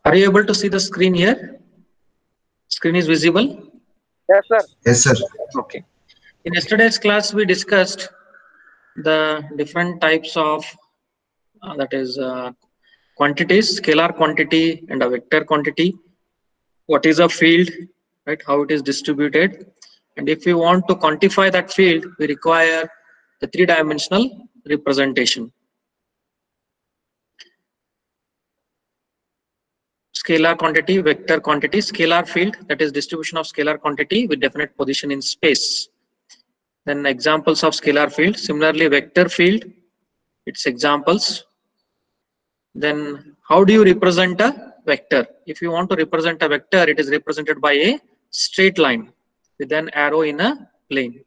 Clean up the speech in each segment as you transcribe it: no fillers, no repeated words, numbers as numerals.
Are you able to see the screen here? Screen is visible? Yes, sir. Yes, sir. Okay. In yesterday's class, we discussed the different types of that is quantities, scalar quantity and a vector quantity. What is a field, right? How it is distributed, and if we want to quantify that field, we require the three-dimensional representation. Scalar quantity, vector quantity, scalar field, that is distribution of scalar quantity with definite position in space. Then examples of scalar field. Similarly, vector field, its examples. Then how do you represent a vector? If you want to represent a vector, it is represented by a straight line with an arrow in a plane.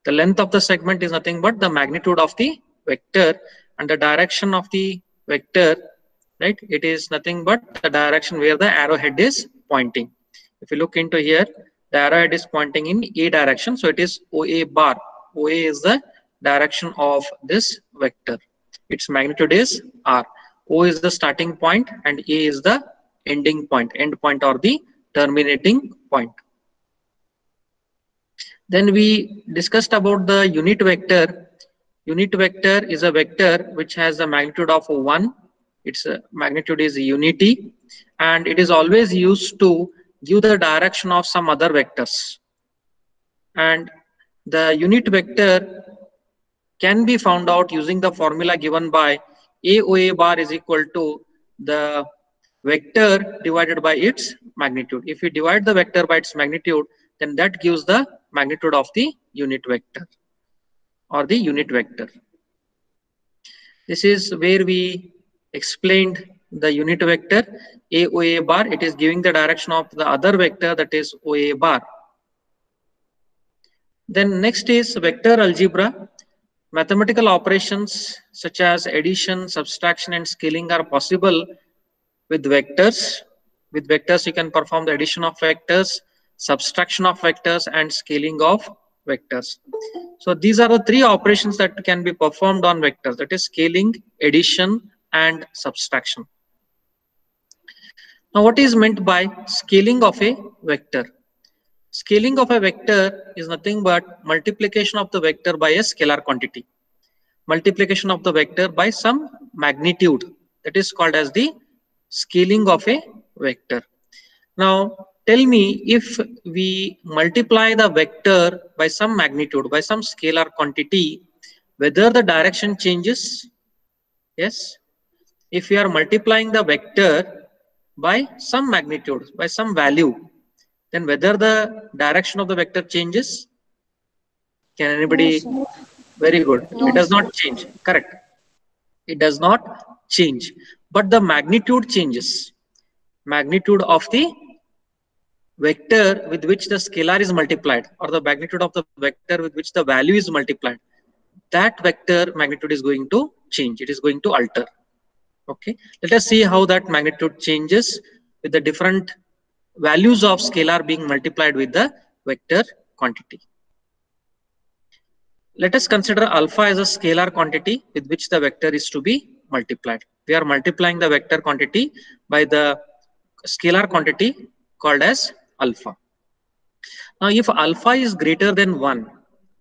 The length of the segment is nothing but the magnitude of the vector, and the direction of the vector, right? It is nothing but the direction where the arrowhead is pointing. If you look into here, the arrowhead is pointing in A direction, so it is OA bar. OA is the direction of this vector. Its magnitude is R. O is the starting point and A is the ending point, end point or the terminating point. Then we discussed about the unit vector. Unit vector is a vector which has a magnitude of 1. Its magnitude is unity, and it is always used to give the direction of some other vectors. And the unit vector can be found out using the formula given by AOA bar is equal to the vector divided by its magnitude. If we divide the vector by its magnitude, then that gives the magnitude of the unit vector or the unit vector. This is where we explained the unit vector AOA bar. It is giving the direction of the other vector, that is OA bar. Then next is vector algebra. Mathematical operations such as addition, subtraction and scaling are possible with vectors. With vectors you can perform the addition of vectors, subtraction of vectors and scaling of vectors. So these are the three operations that can be performed on vectors, that is scaling, addition and subtraction. Now what is meant by scaling of a vector? Scaling of a vector is nothing but multiplication of the vector by a scalar quantity. Multiplication of the vector by some magnitude, that is called as the scaling of a vector. Now tell me, if we multiply the vector by some magnitude, by some scalar quantity, whether the direction changes? Yes. If we are multiplying the vector by some magnitude, by some value, then whether the direction of the vector changes? Can anybody? No, Very good. no, It does not change. Correct. It does not change, but the magnitude changes. Magnitude of the vector with which the scalar is multiplied, or the magnitude of the vector with which the value is multiplied, that vector magnitude is going to change. It is going to alter. Okay. Let us see how that magnitude changes with the different values of scalar being multiplied with the vector quantity. Let us consider alpha as a scalar quantity with which the vector is to be multiplied. We are multiplying the vector quantity by the scalar quantity called as alpha. Now if alpha is greater than 1,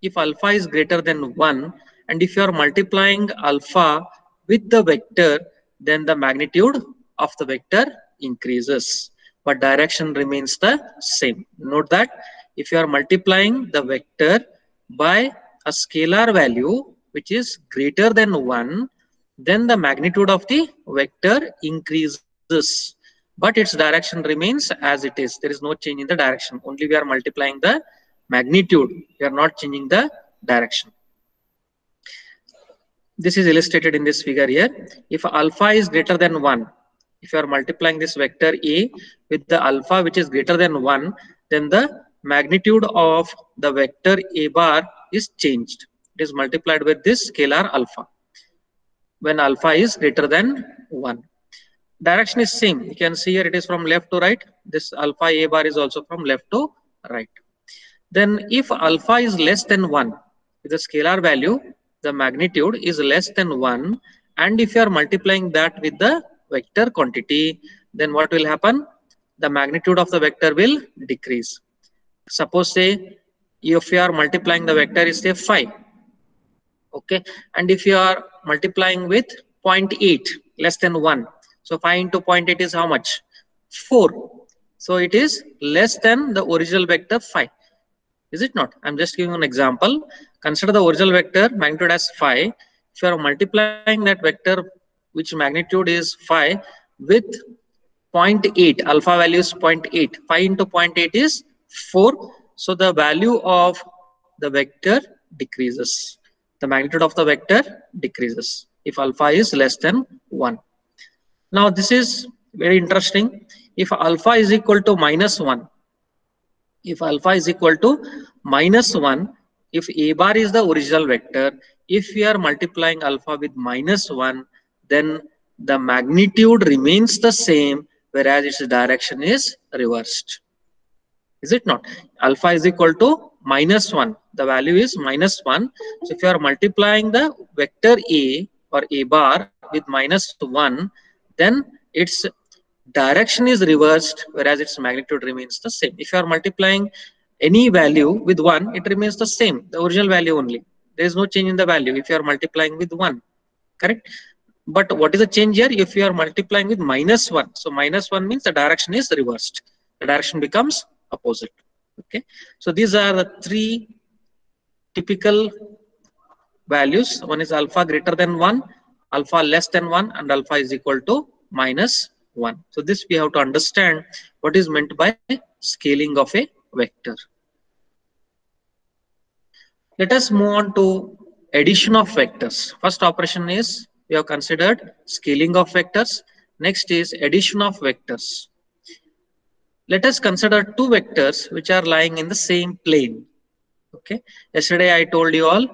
if alpha is greater than 1, and if you are multiplying alpha with the vector, then the magnitude of the vector increases, but direction remains the same. Note that if you are multiplying the vector by a scalar value which is greater than 1, then the magnitude of the vector increases, but its direction remains as it is. There is no change in the direction. Only we are multiplying the magnitude. We are not changing the direction. This is illustrated in this figure here. If alpha is greater than 1, if you are multiplying this vector A with the alpha which is greater than 1, then the magnitude of the vector A bar is changed. It is multiplied with this scalar alpha when alpha is greater than 1. Direction is same. You can see here it is from left to right. This alpha A bar is also from left to right. Then if alpha is less than 1 with a scalar value, the magnitude is less than 1, and if you are multiplying that with the vector quantity, then what will happen? The magnitude of the vector will decrease. Suppose say if you are multiplying the vector is say 5, okay, and if you are multiplying with 0.8 less than 1, so 5 into 0.8 is how much? 4. So it is less than the original vector 5, is it not? I'm just giving an example. Consider the original vector magnitude as 5. If you are multiplying that vector which magnitude is 5 with 0.8, alpha value is 0.8, 5 into 0.8 is 4. So the value of the vector decreases. The magnitude of the vector decreases if alpha is less than 1. Now this is very interesting. If alpha is equal to minus 1, if alpha is equal to minus 1, if a bar is the original vector, if we are multiplying alpha with minus 1, then the magnitude remains the same, whereas its direction is reversed. Is it not? Alpha is equal to minus 1. The value is minus 1. So if you are multiplying the vector A or a bar with minus 1, then its direction is reversed, whereas its magnitude remains the same. If you are multiplying any value with 1, it remains the same, the original value only. There is no change in the value if you are multiplying with 1, correct? But what is the change here? If you are multiplying with minus 1, so minus 1 means the direction is reversed. The direction becomes opposite. Okay, so these are the three typical values. One is alpha greater than 1, alpha less than 1, and alpha is equal to minus 1. So this we have to understand what is meant by scaling of a vector. Let us move on to addition of vectors. First operation is we have considered scaling of vectors. Next is addition of vectors. Let us consider two vectors which are lying in the same plane. Okay. Yesterday I told you all,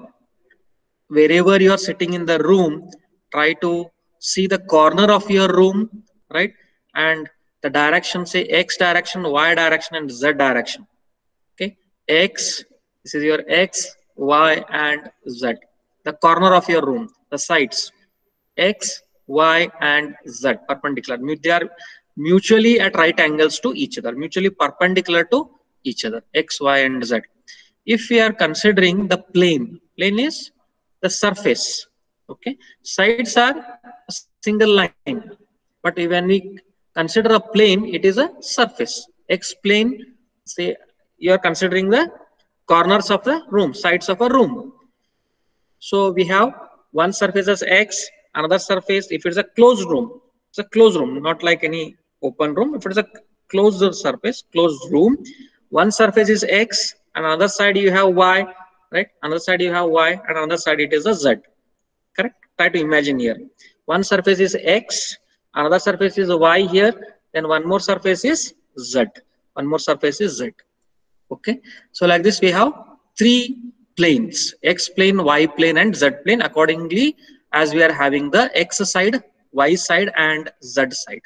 wherever you are sitting in the room, try to see the corner of your room, right? And the direction, say X direction, Y direction, and Z direction. Okay. X, this is your X, Y, and Z. The corner of your room, the sides, X, Y, and Z, perpendicular. They are mutually at right angles to each other, mutually perpendicular to each other, X, Y, and Z. If we are considering the plane is the surface, okay, sides are a single line, but when we consider a plane, it is a surface. X plane, say you are considering the corners of the room, sides of a room. So we have one surface as X, another surface, if it's a closed room, it's a closed room, not like any open room. If it is a closed surface, closed room, one surface is X, and another side you have Y, right? Another side you have Y, and another side it is a Z, correct? Try to imagine here. One surface is X, another surface is Y here, then one more surface is Z. One more surface is Z. Okay, so like this we have three planes, X plane, Y plane, and Z plane, accordingly as we are having the X side, Y side, and Z side.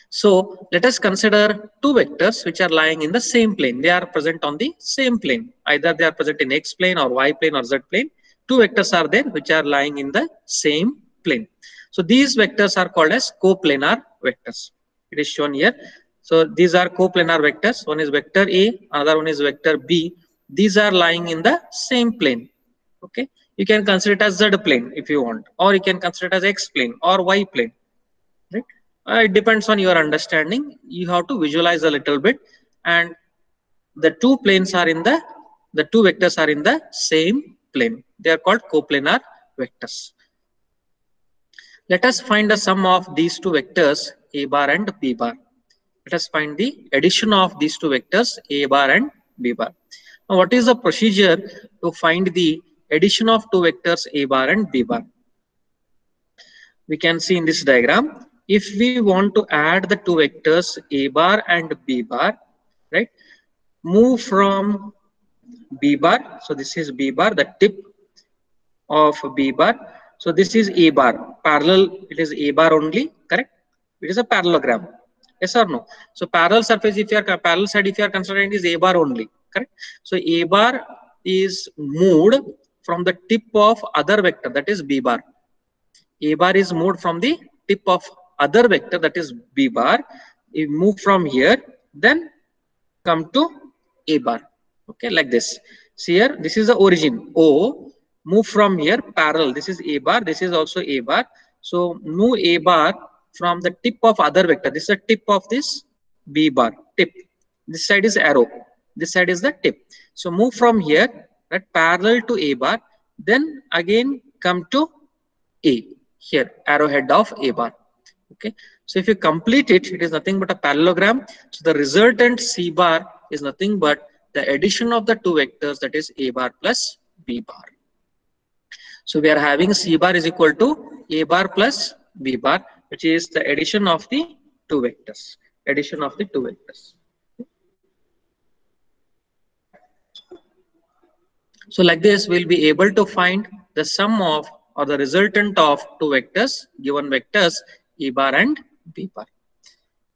So let us consider two vectors which are lying in the same plane. They are present on the same plane. Either they are present in X plane or Y plane or Z plane. Two vectors are there which are lying in the same plane. So these vectors are called as coplanar vectors. It is shown here. So these are coplanar vectors. One is vector A, another one is vector B. These are lying in the same plane. Okay, you can consider it as Z plane if you want, or you can consider it as X plane or Y plane. Right? It depends on your understanding. You have to visualize a little bit, and the two planes are in the two vectors are in the same plane. They are called coplanar vectors. Let us find the sum of these two vectors A bar and B bar. Let us find the addition of these two vectors A bar and B bar. Now, what is the procedure to find the addition of two vectors A bar and B bar? We can see in this diagram, if we want to add the two vectors A bar and B bar, right, move from B bar. So this is B bar, the tip of B bar. So this is A bar, parallel, it is A bar only, correct? It is a parallelogram, yes or no? So parallel surface, if you are parallel side, if you are considering is A bar only, correct? So A bar is moved from the tip of other vector, that is b bar. A bar is moved from the tip of other vector, that is b bar. You move from here, then come to a bar. Okay, like this. See here, this is the origin O. Move from here parallel. This is a bar. This is also a bar. So move a bar from the tip of other vector. This is the tip of this b bar. Tip. This side is arrow. This side is the tip. So move from here, right, parallel to a bar. Then again come to A. Here, arrowhead of a bar. Okay. So if you complete it, it is nothing but a parallelogram. So the resultant C bar is nothing but the addition of the two vectors, that is a bar plus b bar. So we are having C bar is equal to a bar plus b bar, which is the addition of the two vectors. Addition of the two vectors. So like this, we'll be able to find the sum of or the resultant of two vectors, given vectors a bar and b bar.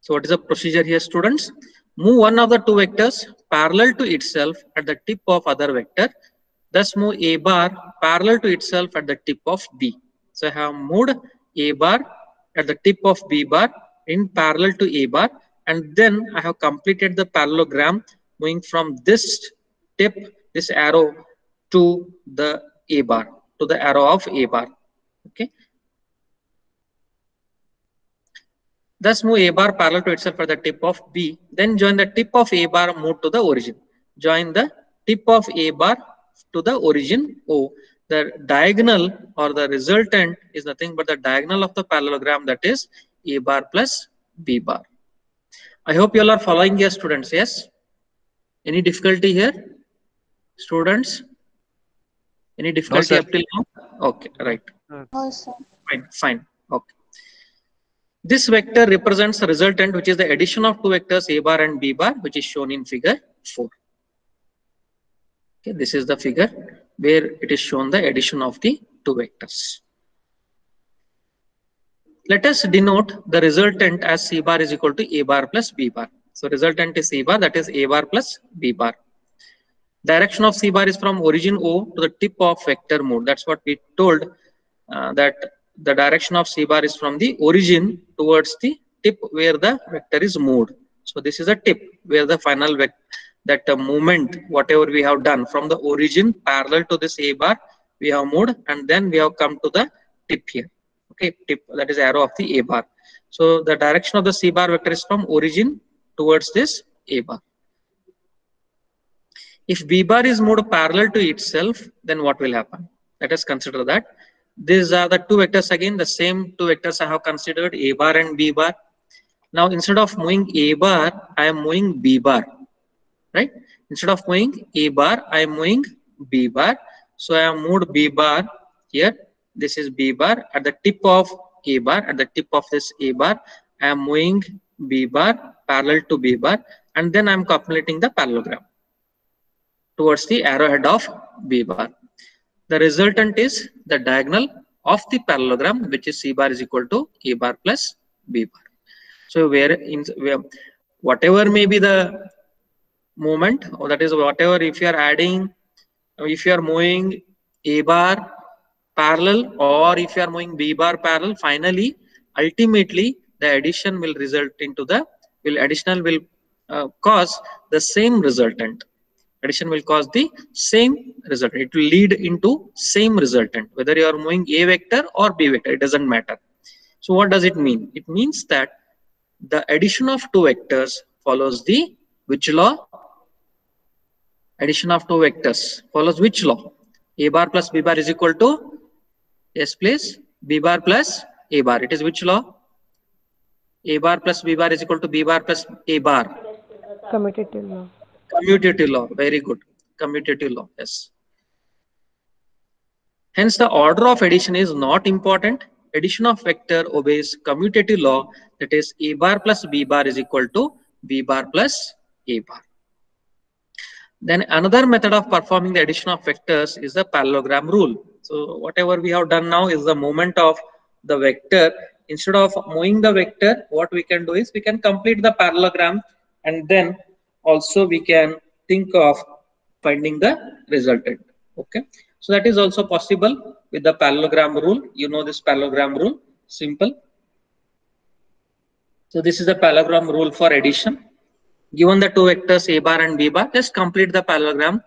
So what is the procedure here, students? Move one of the two vectors parallel to itself at the tip of other vector. Thus move a bar parallel to itself at the tip of b. So I have moved a bar at the tip of b bar in parallel to a bar, and then I have completed the parallelogram moving from this tip, this arrow, to the a bar, to the arrow of a bar. Okay. Thus move a bar parallel to itself at the tip of B. Then join the tip of a bar, move to the origin. Join the tip of a bar to the origin O. The diagonal or the resultant is nothing but the diagonal of the parallelogram, that is a bar plus b bar. I hope you all are following here, students. Yes? Any difficulty here, students? Any difficulty up till now? Okay, right. No, sir. Fine, fine. Okay. This vector represents the resultant, which is the addition of two vectors a bar and b bar, which is shown in figure 4. Okay, this is the figure where it is shown the addition of the two vectors. Let us denote the resultant as c bar is equal to a bar plus b bar. So resultant is c bar, that is a bar plus b bar. Direction of c bar is from origin O to the tip of vector mode. That's what we told, that the direction of c bar is from the origin towards the tip where the vector is moved. So this is a tip where the final vector, that movement, whatever we have done from the origin parallel to this a bar, we have moved, and then we have come to the tip here. Okay, tip, that is arrow of the a bar. So the direction of the c bar vector is from origin towards this a bar. If b bar is moved parallel to itself, then what will happen? Let us consider that. These are the two vectors again, the same two vectors I have considered, a bar and b bar. Now instead of moving a bar, I am moving b bar, right? Instead of moving a bar, I am moving b bar. So I have moved b bar here. This is b bar at the tip of a bar, at the tip of this a bar. I am moving b bar parallel to b bar, and then I am completing the parallelogram towards the arrowhead of b bar. The resultant is the diagonal of the parallelogram, which is c bar is equal to a bar plus b bar. So where whatever may be the moment, or that is whatever, if you are adding, if you are moving a bar parallel, or if you are moving b bar parallel, finally ultimately the addition will result into the additional will cause the same resultant. Addition will cause the same result. It will lead into same resultant, whether you are moving a vector or b vector, it doesn't matter. So what does it mean? It means that the addition of two vectors follows the which law? Addition of two vectors follows which law? A bar plus b bar is equal to, yes please, b bar plus a bar. It is which law? A bar plus b bar is equal to b bar plus a bar. Commutative law. Commutative law, very good. Commutative law, yes. Hence, the order of addition is not important. Addition of vector obeys commutative law, that is a bar plus b bar is equal to b bar plus a bar. Then another method of performing the addition of vectors is the parallelogram rule. So whatever we have done now is the movement of the vector. Instead of moving the vector, what we can do is we can complete the parallelogram, and then also we can think of finding the resultant. Okay, so that is also possible with the parallelogram rule. You know this parallelogram rule, simple. So this is the parallelogram rule for addition. Given the two vectors a bar and b bar, just complete the parallelogram.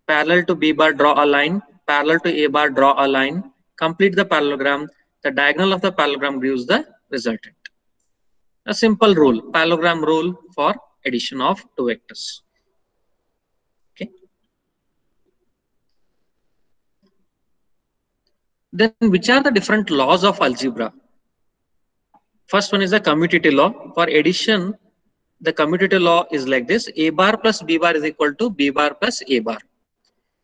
Parallel to b bar, draw a line. Parallel to a bar, draw a line. Complete the parallelogram. The diagonal of the parallelogram gives the resultant. A simple rule, parallelogram rule for addition of two vectors. Okay. Then which are the different laws of algebra? First one is the commutative law. For addition, the commutative law is like this: a bar plus b bar is equal to b bar plus a bar.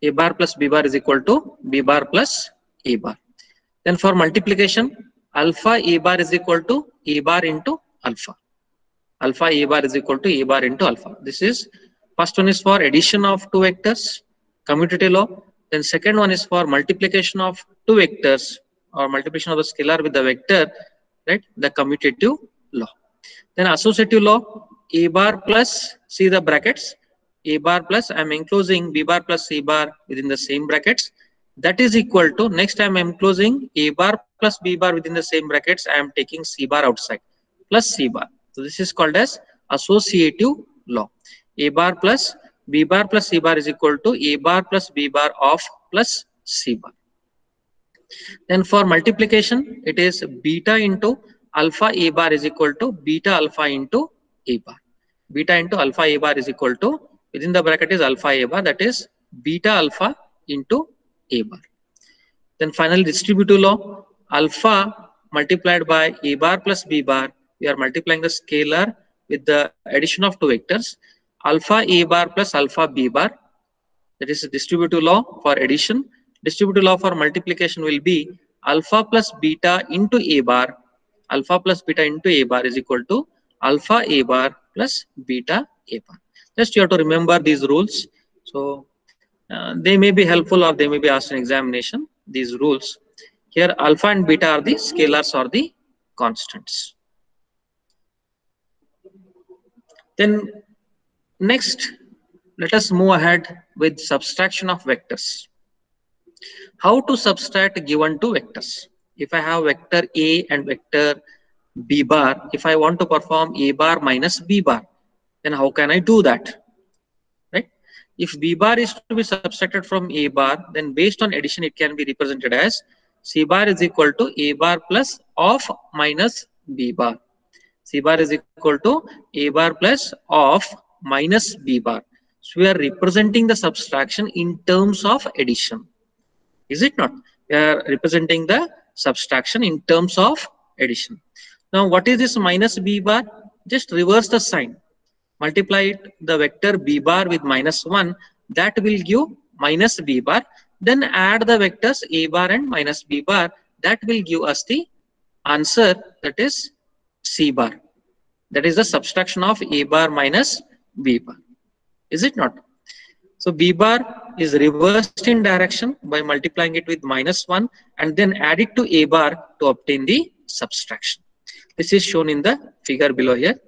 A bar plus b bar is equal to b bar plus a bar. Then for multiplication, alpha a bar is equal to a bar into alpha. Alpha a bar is equal to a bar into alpha. This is first one is for addition of two vectors, commutative law. Then second one is for multiplication of two vectors or multiplication of the scalar with the vector, right? The commutative law. Then associative law, a bar plus, see the brackets, a bar plus, I am enclosing b bar plus c bar within the same brackets. That is equal to, next I am enclosing a bar plus b bar within the same brackets. I am taking c bar outside plus c bar. So this is called as associative law. A bar plus b bar plus c bar is equal to a bar plus b bar of plus c bar. Then for multiplication, it is beta into alpha a bar is equal to beta alpha into a bar. Beta into alpha a bar is equal to, within the bracket is alpha a bar, that is beta alpha into a bar. Then finally distributive law, alpha multiplied by a bar plus b bar, we are multiplying the scalar with the addition of two vectors, alpha a bar plus alpha b bar. That is a distributive law for addition. Distributive law for multiplication will be alpha plus beta into a bar. Alpha plus beta into a bar is equal to alpha a bar plus beta a bar. Just you have to remember these rules. So they may be helpful or they may be asked in examination, these rules. Here alpha and beta are the scalars or the constants. Then next, let us move ahead with subtraction of vectors. How to subtract given two vectors? If I have vector A and vector B bar, if I want to perform A bar minus B bar, then how can I do that? Right? If B bar is to be subtracted from A bar, then based on addition, it can be represented as C bar is equal to A bar plus of minus B bar. C bar is equal to A bar plus of minus B bar. So we are representing the subtraction in terms of addition. Is it not? We are representing the subtraction in terms of addition. Now what is this minus B bar? Just reverse the sign. Multiply the vector B bar with minus 1. That will give minus B bar. Then add the vectors A bar and minus B bar. That will give us the answer, that is C bar. That is the subtraction of A bar minus B bar. Is it not? So B bar is reversed in direction by multiplying it with minus 1 and then add it to A bar to obtain the subtraction. This is shown in the figure below here.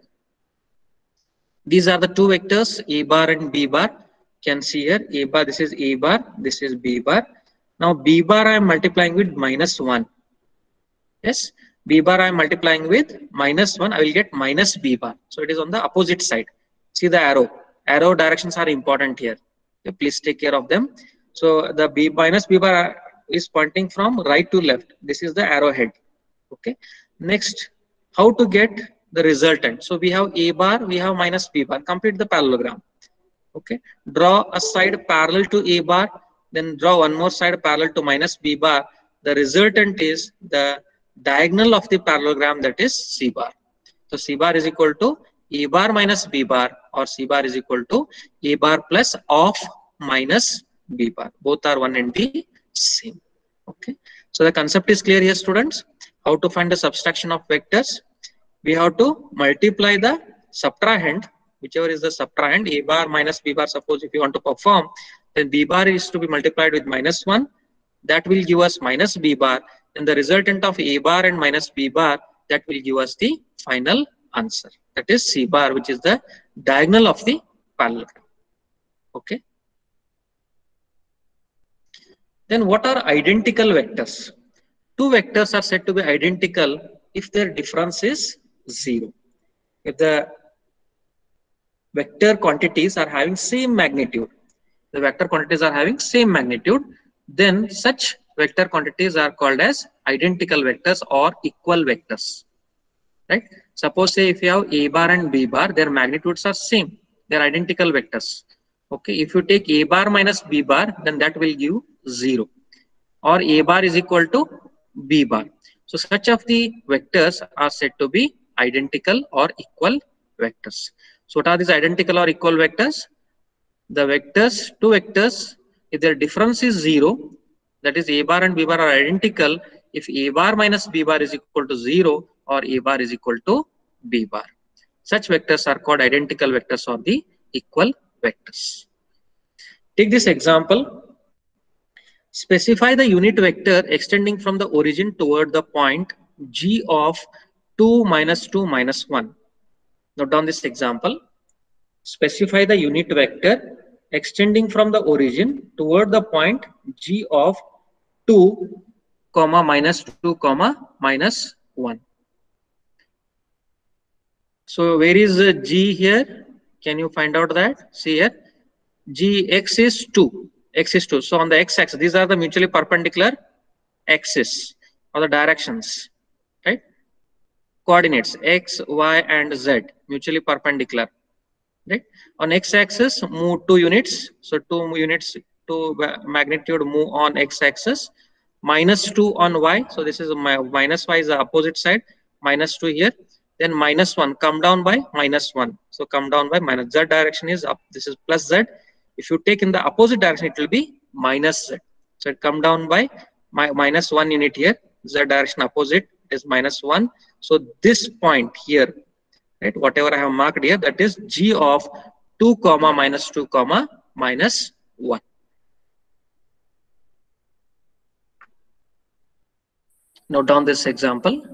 These are the two vectors A bar and B bar. You can see here A bar, this is A bar, this is B bar. Now B bar I am multiplying with minus 1. Yes, B bar I am multiplying with minus 1, I will get minus B bar. So it is on the opposite side. See the arrow. Arrow directions are important here. Okay, please take care of them. So the B minus B bar is pointing from right to left. This is the arrowhead. Okay. Next, how to get the resultant? So we have A bar, we have minus B bar. Complete the parallelogram. Okay. Draw a side parallel to A bar, then draw one more side parallel to minus B bar. The resultant is the diagonal of the parallelogram, that is C bar. So C bar is equal to A bar minus B bar, or C bar is equal to A bar plus of minus B bar. Both are one and the same. Okay. So the concept is clear here, students. How to find the subtraction of vectors? We have to multiply the subtrahend, whichever is the subtrahend, A bar minus B bar. Suppose if you want to perform, then B bar is to be multiplied with minus 1. That will give us minus B bar. And the resultant of A bar and minus B bar, that will give us the final answer. That is C bar, which is the diagonal of the parallelogram. Okay. Then what are identical vectors? Two vectors are said to be identical if their difference is 0. If the vector quantities are having same magnitude, then such vector quantities are called as identical vectors or equal vectors. Right? Suppose say if you have a bar and b bar, their magnitudes are same. They're identical vectors. Okay. If you take a bar minus b bar, then that will give 0. Or a bar is equal to b bar. So such of the vectors are said to be identical or equal vectors. So what are these identical or equal vectors? The vectors, two vectors, if their difference is 0, that is a bar and b bar are identical if a bar minus b bar is equal to 0 or a bar is equal to b bar. Such vectors are called identical vectors or the equal vectors. Take this example. Specify the unit vector extending from the origin toward the point g of 2, minus 2, minus 1. Note down this example. Specify the unit vector extending from the origin toward the point g of 2, minus 2, minus 1. So where is g here? Can you find out that? See here, x is 2. So on the x-axis, these are the mutually perpendicular axis or the directions, right? Coordinates x, y, and z mutually perpendicular. Right? On x-axis, move 2 units. So 2 units, 2 magnitude move on x-axis. Minus 2 on y. So this is minus y is the opposite side. Minus 2 here. Then minus 1 come down by minus 1. So come down by minus. Z direction is up. This is plus z. If you take in the opposite direction, it will be minus z. So it come down by minus 1 unit here. Z direction opposite is minus 1. So this point here, right, whatever I have marked here, that is g of 2, minus 2, minus 1. Note down this example.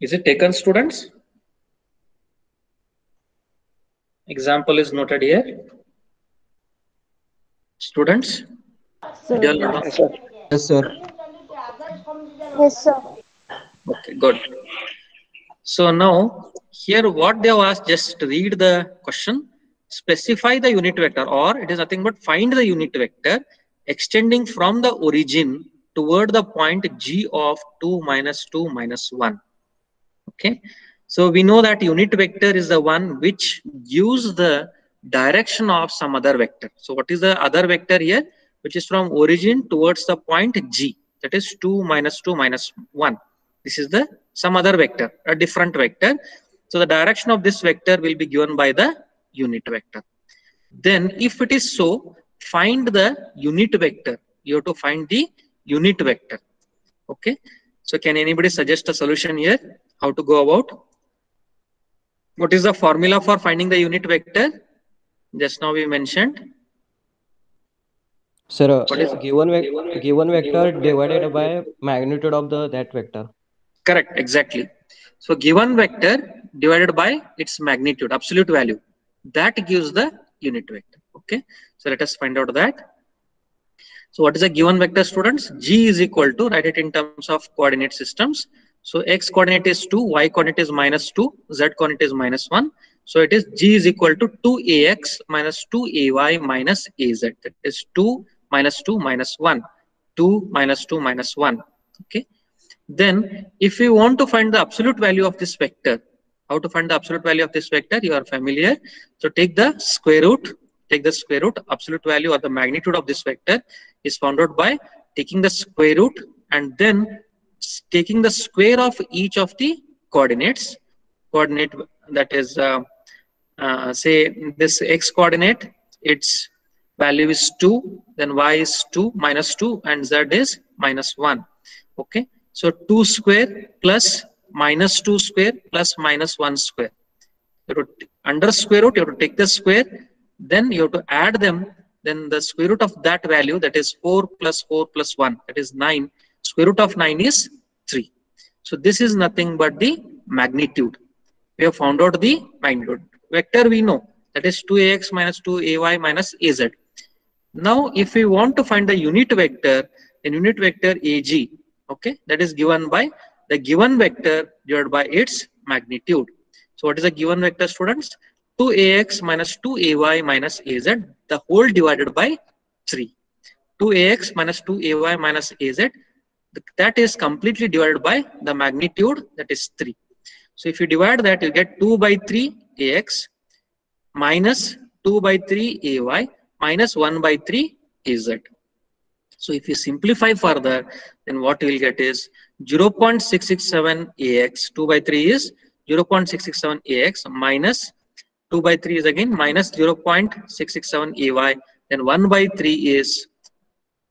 Is it taken, students? Example is noted here. Students? Sir. Yes, sir. Yes, sir. Yes, sir. Okay, good. So now here what they have asked, just read the question. Specify the unit vector, or it is nothing but find the unit vector extending from the origin toward the point g of 2, minus 2, minus 1. Okay. So we know that unit vector is the one which gives the direction of some other vector. So what is the other vector here? Which is from origin towards the point g, that is 2, minus 2, minus 1. This is the some other vector, a different vector. So the direction of this vector will be given by the unit vector. Then if it is so, find the unit vector. You have to find the unit vector. Okay. So can anybody suggest a solution here? How to go about? What is the formula for finding the unit vector? Just now we mentioned. Sir, given vector divided by magnitude of that vector. Correct, exactly. So given vector divided by its magnitude, absolute value, that gives the unit vector. Okay. So let us find out that. So what is a given vector, students? G is equal to, write it in terms of coordinate systems. So x coordinate is 2, y coordinate is minus 2, z coordinate is minus 1. So it is G is equal to 2ax minus 2ay minus az. That is 2 minus 2 minus 1. 2 minus 2 minus 1. Okay. Then if we want to find the absolute value of this vector, how to find the absolute value of this vector? You are familiar. So take the square root. Take the square root. Absolute value or the magnitude of this vector is found out by taking the square root and then taking the square of each of the coordinates. Coordinate, that is say this x coordinate, its value is 2, then y is 2 minus 2 and z is minus 1. Okay. So 2 square plus minus 2 square plus minus 1 square. You have to, under square root, you have to take the square, then you have to add them then the square root of that value, that is 4 plus 4 plus 1, that is 9. Square root of 9 is 3. So this is nothing but the magnitude. We have found out the magnitude. Vector we know, that is 2ax minus 2ay minus az. Now if we want to find the unit vector, then unit vector ag, okay, that is given by the given vector divided by its magnitude. So what is the given vector, students? 2ax minus 2ay minus az, the whole divided by 3. 2ax minus 2ay minus az, that is completely divided by the magnitude, that is 3. So if you divide that, you get 2 by 3 ax minus 2 by 3 ay minus 1 by 3 az. So if you simplify further, then what you will get is 0.667 ax, 2 by 3 is 0.667 ax minus 2 by 3 is again minus 0.667 ay, then 1 by 3 is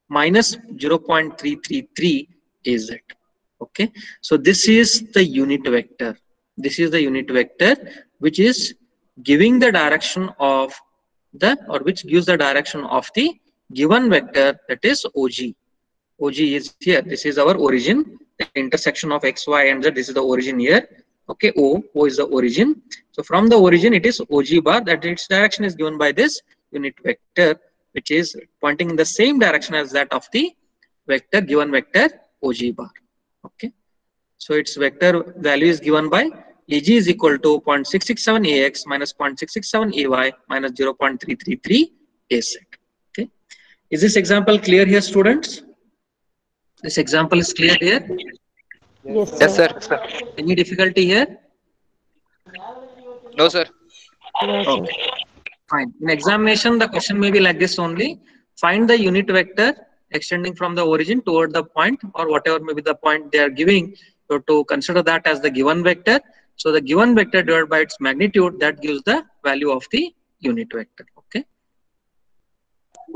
minus 0.333 az. Okay, so this is the unit vector. This is the unit vector which is giving the direction of the, or which gives the direction of the given vector, that is OG. OG is here. This is our origin, the intersection of x, y, and z. This is the origin here. Okay, O is the origin. So from the origin, it is OG bar, that its direction is given by this unit vector, which is pointing in the same direction as that of the vector, given vector OG bar. Okay, so its vector value is given by AG is equal to 0.667 AX minus 0.667 AY minus 0.333 AZ. Okay, is this example clear here, students? This example is clear here? Yes, Yes, sir. sir. Any difficulty here? No, sir. No, sir. Okay, fine. In examination, the question may be like this only. Find the unit vector extending from the origin toward the point, or whatever may be the point they are giving. So to consider that as the given vector. So the given vector divided by its magnitude, that gives the value of the unit vector. Okay.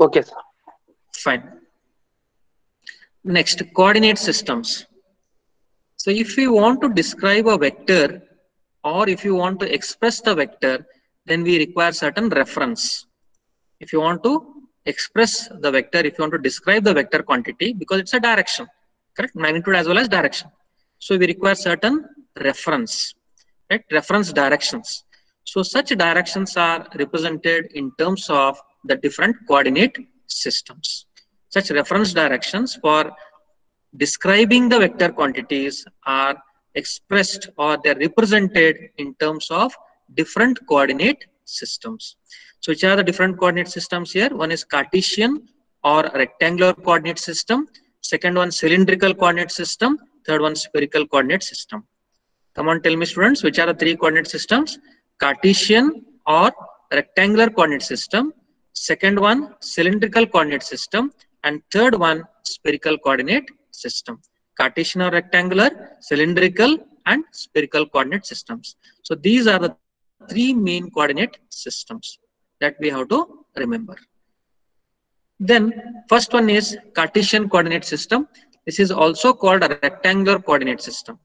Okay, sir. Fine. Next, coordinate systems. So if we want to describe a vector, or if you want to express the vector, then we require certain reference. If you want to express the vector, if you want to describe the vector quantity, because it's a direction, correct? Magnitude as well as direction. So we require certain reference, right? Reference directions. So such directions are represented in terms of the different coordinate systems. Such reference directions for describing the vector quantities are expressed, or they're represented in terms of different coordinate systems. So which are the different coordinate systems here? One is Cartesian or rectangular coordinate system. Second one, cylindrical coordinate system. Third one, spherical coordinate system. Come on, tell me, students, which are the three coordinate systems? Cartesian or rectangular coordinate system. Second one, cylindrical coordinate system. And third one, spherical coordinate system. Cartesian or rectangular, cylindrical, and spherical coordinate systems. So these are the three main coordinate systems that we have to remember. Then first one is Cartesian coordinate system. This is also called a rectangular coordinate system.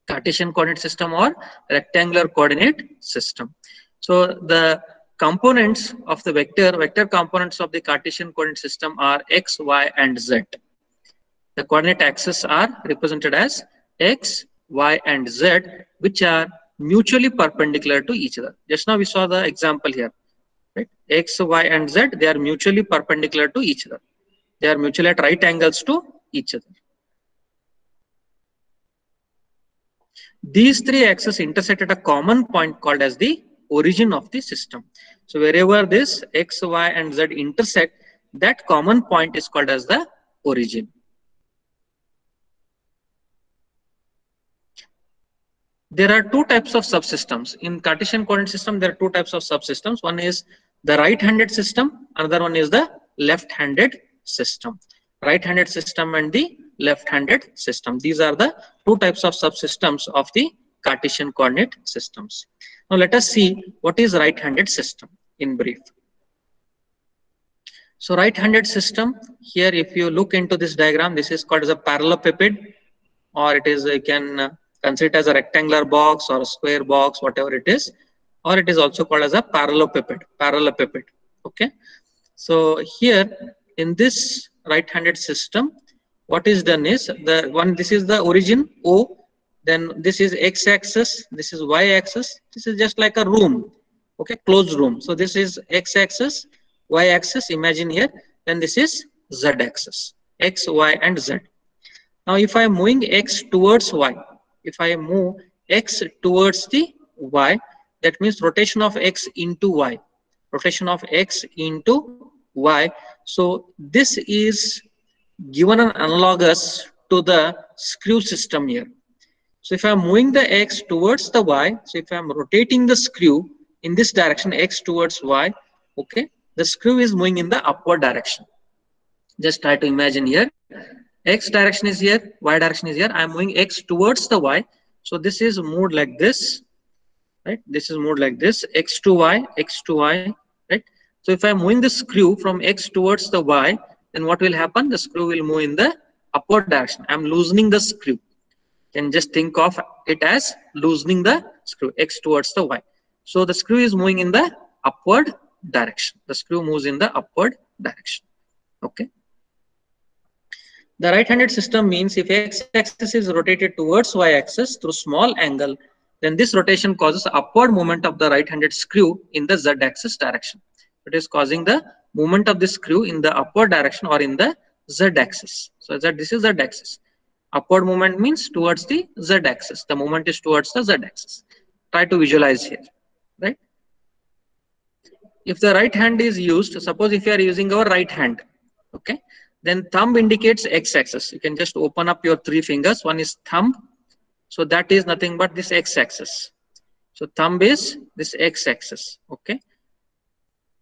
Cartesian coordinate system or rectangular coordinate system. So the components of the vector components of the Cartesian coordinate system are x, y, and z. The coordinate axes are represented as x, y, and z, which are mutually perpendicular to each other. Just now we saw the example here, right? X, y, and z, they are mutually perpendicular to each other. They are mutually at right angles to each other. These three axes intersect at a common point called as the origin of the system. So wherever this x, y, and z intersect, that common point is called as the origin. There are two types of subsystems. In Cartesian coordinate system, there are two types of subsystems. One is the right-handed system, another one is the left-handed system. Right-handed system and the left-handed system. These are the two types of subsystems of the Cartesian coordinate systems. Now let us see what is right-handed system in brief. So right-handed system, here if you look into this diagram, this is called as a parallelepiped, or it is, you can consider it as a rectangular box or a square box, whatever it is, or it is also called as a parallelepiped. Okay. So here in this right-handed system, what is done is the one, this is the origin O, then this is x-axis, this is y-axis, this is just like a room, okay, closed room. So this is x-axis, y-axis, imagine here, then this is z-axis, x, y, and z. Now if I am moving x towards y, if I move x towards the y, that means rotation of x into y, rotation of x into y. So this is given an analogous to the screw system here. So if I'm moving the x towards the y, so if I'm rotating the screw in this direction, x towards y, okay, the screw is moving in the upward direction. Just try to imagine here, x direction is here, y direction is here. I'm moving x towards the y. So this is moved like this, right? This is moved like this, x to y, right? So if I'm moving the screw from x towards the y, then what will happen? The screw will move in the upward direction. I'm loosening the screw. Then just think of it as loosening the screw, x towards the y. So the screw is moving in the upward direction. The screw moves in the upward direction. Okay. The right-handed system means if x-axis is rotated towards y-axis through small angle, then this rotation causes upward movement of the right-handed screw in the z-axis direction. It is causing the movement of the screw in the upward direction or in the z-axis. So this is z-axis. Upward movement means towards the z-axis. The movement is towards the z-axis. Try to visualize here, right? If the right hand is used, suppose if you are using our right hand, okay, then thumb indicates x-axis. You can just open up your three fingers. One is thumb. So that is nothing but this x-axis. So thumb is this x-axis. Okay.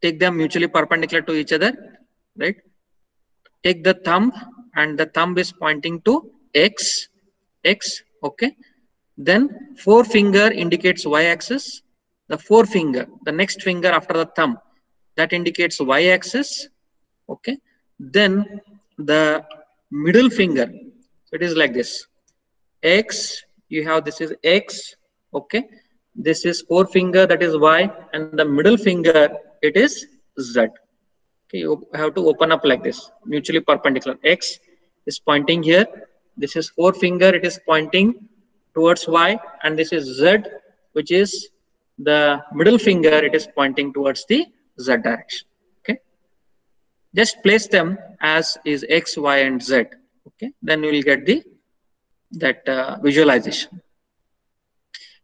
Take them mutually perpendicular to each other, right? Take the thumb and the thumb is pointing to x. Okay. Then forefinger indicates y-axis. The forefinger, the next finger after the thumb, that indicates y-axis. Okay. Then the middle finger, so it is like this, x, you have this is x, okay, this is forefinger, that is y, and the middle finger, it is z. Okay, you have to open up like this, mutually perpendicular. X is pointing here, this is forefinger, it is pointing towards y, and this is z, which is the middle finger, it is pointing towards the z direction. Just place them as is x, y, and z. Okay, then we will get that visualization.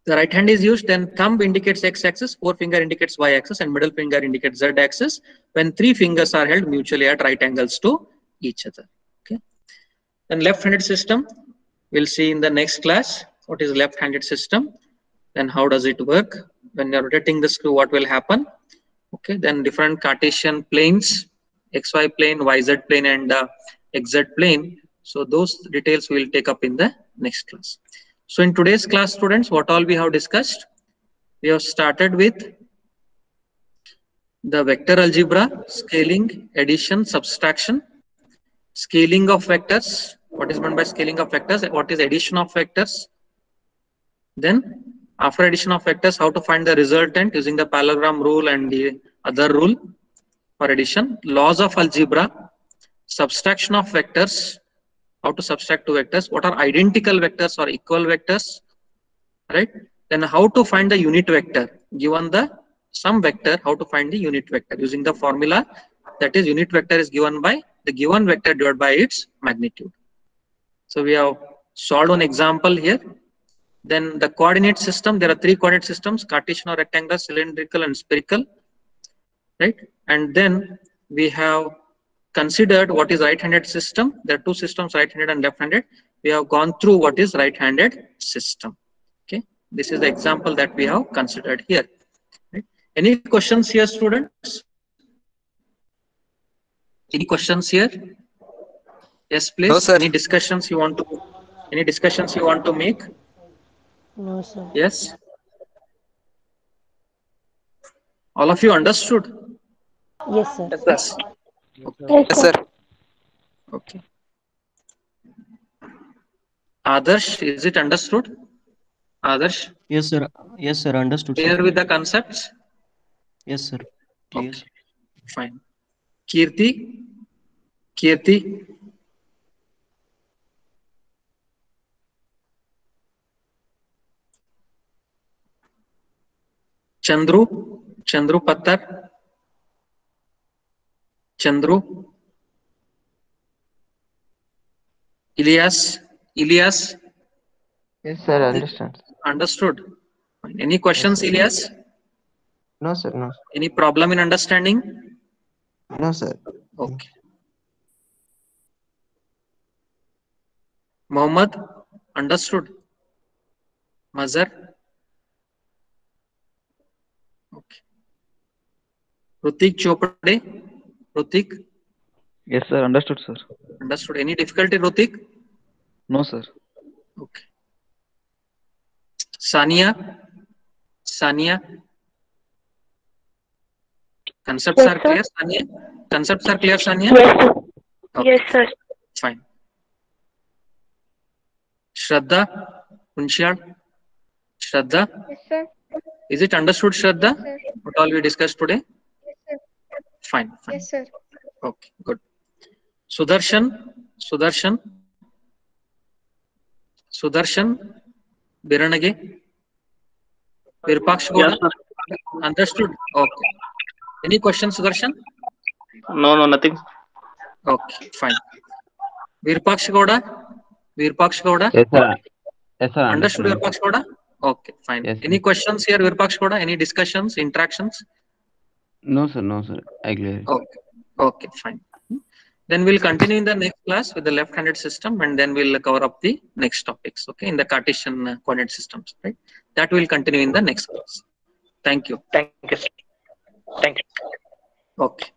The right hand is used, then thumb indicates x-axis, forefinger indicates y-axis, and middle finger indicates z-axis. When three fingers are held mutually at right angles to each other. Okay. Then left-handed system, we'll see in the next class what is left-handed system. Then how does it work? When you're rotating the screw, what will happen? Okay. Then different Cartesian planes, xy plane, yz plane, and xz plane. So those details we will take up in the next class. So in today's class, students, what all we have discussed? We have started with the vector algebra, scaling, addition, subtraction, scaling of vectors. What is meant by scaling of vectors? What is addition of vectors? Then after addition of vectors, how to find the resultant using the parallelogram rule and the other rule for addition, laws of algebra, subtraction of vectors, how to subtract two vectors, what are identical vectors or equal vectors, right? Then how to find the unit vector, given the some vector, how to find the unit vector using the formula, that is unit vector is given by the given vector divided by its magnitude. So we have solved one example here. Then the coordinate system, there are three coordinate systems, Cartesian or rectangular, cylindrical, and spherical, right? And then we have considered what is right-handed system. There are two systems, right-handed and left-handed. We have gone through what is right-handed system. Okay, this is the example that we have considered here. Right? Any questions here, students? Any questions here? Yes, please. No, sir. Any discussions you want to make? No, sir. Yes. All of you understood? Yes, sir. Yes. Yes, sir. Okay. Adarsh, is it understood? Adarsh, Yes, sir. Yes, sir. Understood, sir. clear with the concepts? Yes, sir. Clear. Okay. Fine. Kirti, Kirti, Chandru, Chandru Pattar, Chandru, Ilyas, Ilyas, Yes, sir. Understand. understood. Any questions, Yes, sir. Ilyas? No, sir. No. Any problem in understanding? No, sir. Okay. Mohammed, understood. Mazhar, okay. Rutik Chopade, Rutik, Yes, sir. Understood, sir. understood. Any difficulty, Rutik? No, sir. Okay. Sania, Sania, concepts Yes, are sir. clear, Sania? Concepts are clear, Sania? Yes, sir. Okay, Yes, sir. fine. Shraddha, Punchal, Shraddha, Yes, sir. is it understood, Shraddha? Yes, sir. What all we discussed today? Yes, sir. Fine, fine. Yes, sir. Okay, good. Sudarshan, Sudarshan, Sudarshan, Biranage, Virpaksh Goda, understood? Okay. Any questions, Sudarshan? No, nothing. Okay, fine. Virpaksh Goda, Virpaksh Goda, Yes, sir. Yes, sir. understood Understood. Virpaksh Goda? Okay, fine. Yes, Any sir. questions here, Virpaksh Goda? Any discussions, interactions? No, sir. No, sir. I clear it. Okay, okay, fine. Then we'll continue in the next class with the left-handed system, and then we'll cover up the next topics, okay, in the Cartesian coordinate systems, right? That will continue in the next class. Thank you. Thank you, sir. Thank you. Okay.